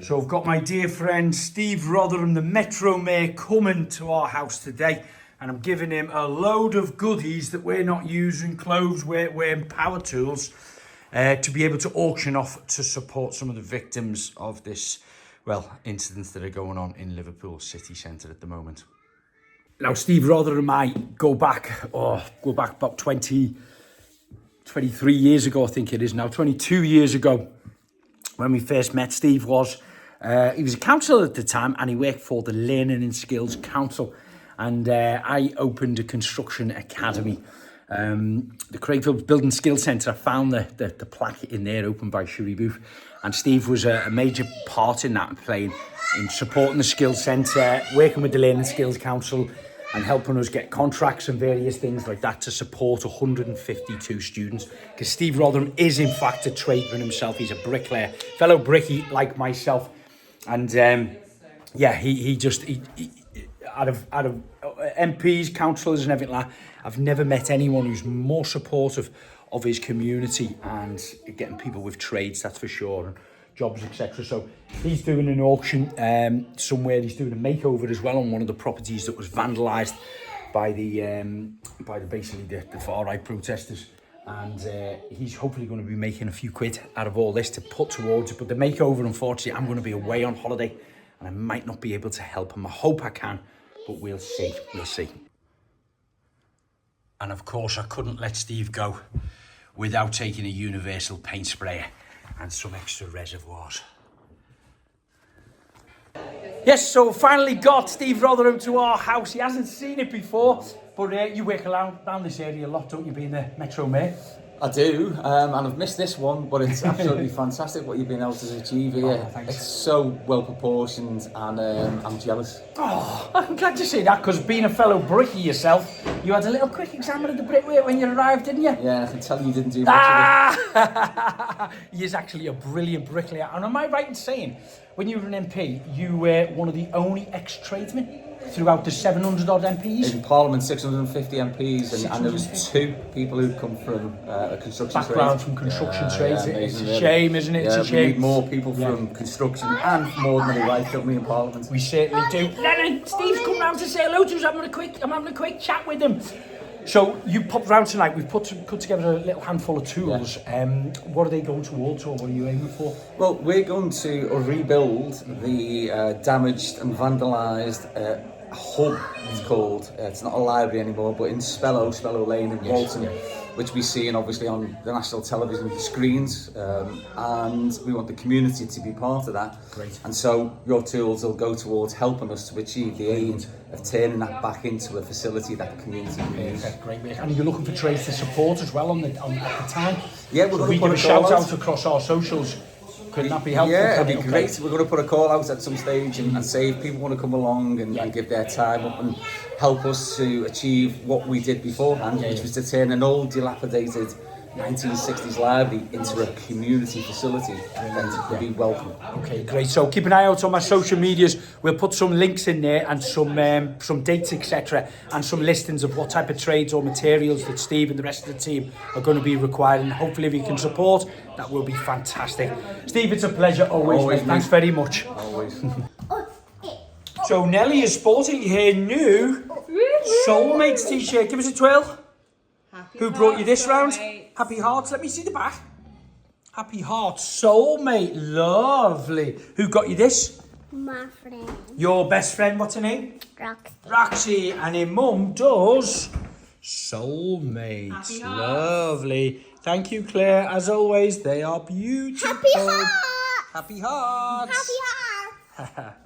So I've got my dear friend Steve Rotherham, the Metro Mayor, coming to our house today, and I'm giving him a load of goodies that we're not using, clothes, we're power tools, to be able to auction off to support some of the victims of this, well, incidents that are going on in Liverpool City Centre at the moment. Now, Steve Rotherham and I go back about 23 years ago, I think it is now, 22 years ago. When we first met, Steve he was a councillor at the time, and he worked for the Learning and Skills Council. And I opened a construction academy, the Craig Phillips Building Skills Centre. I found the plaque in there, opened by Shuri Booth. And Steve was a major part in that, playing in supporting the Skills Centre, working with the Learning and Skills Council, and helping us get contracts and various things like that to support 152 students. Because Steve Rotherham is in fact a tradesman himself. He's a bricklayer, fellow brickie like myself. And he out of MPs, councillors and everything like that, I've never met anyone who's more supportive of his community and getting people with trades, that's for sure, and jobs, etc. So he's doing an auction somewhere. He's doing a makeover as well on one of the properties that was vandalised by basically the far right protesters, and he's hopefully going to be making a few quid out of all this to put towards it. But the makeover, unfortunately, I'm going to be away on holiday and I might not be able to help him. I hope I can, but we'll see. And of course I couldn't let Steve go without taking a universal paint sprayer and some extra reservoirs. Yes, so finally got Steve Rotherham to our house. He hasn't seen it before, but you work around this area a lot, don't you, being the Metro Mayor? I do, and I've missed this one, but it's absolutely fantastic what you've been able to achieve here. Oh, it's so well proportioned, and I'm jealous. Oh, I'm glad to see that, because being a fellow brickie yourself, you had a little quick exam of the brickwork when you arrived, didn't you? Yeah, I can tell you didn't do much of it. He is actually a brilliant bricklayer. And am I right in saying, when you were an MP, you were one of the only ex-tradesmen throughout the 700 odd MPs? In Parliament, 650 MPs, and there was 2 people who'd come from a construction background trade. from construction trades. It's a really. shame, isn't it? It's a shame. We need more people from construction and more than any right, don't we, in Parliament? We certainly do. Lennon, Steve's come round to say hello to us. I'm having a quick chat with him. So you popped round tonight. We've put together a little handful of tools. Yeah. What are they going towards, or what are you aiming for? Well, we're going to rebuild the damaged and vandalised hub, it's called. It's not a library anymore, but in Spellow Lane in Walton, which we see obviously on the national television screens, and we want the community to be part of that. Great. And so your tools will go towards helping us to achieve the aim of turning that back into a facility that the community can use. Great. And you're looking for trades to support as well at the time? Yeah, we're going to give a shout out across our socials. Could that be helpful? Yeah, it'd be great. We're going to put a call out at some stage and say if people want to come along and give their time up and help us to achieve what we did beforehand, which was to turn an old dilapidated 1960s library into a community facility, then to be welcome. Okay, great. So keep an eye out on my social medias. We'll put some links in there and some dates, etc., and some listings of what type of trades or materials that Steve and the rest of the team are going to be required. And hopefully, if you can support, that will be fantastic. Steve, it's a pleasure always. Thanks very much. Always. So Nelly is sporting her new Soulmates t-shirt. Give us a twirl. Who brought you this round? Happy Hearts. Let me see the back. Happy Hearts. Soulmate. Lovely. Who got you this? My friend. Your best friend. What's her name? Roxy. Roxy. And her mum does Soulmates. Lovely. Thank you, Claire. As always, they are beautiful. Happy Hearts. Happy Hearts. Happy Hearts.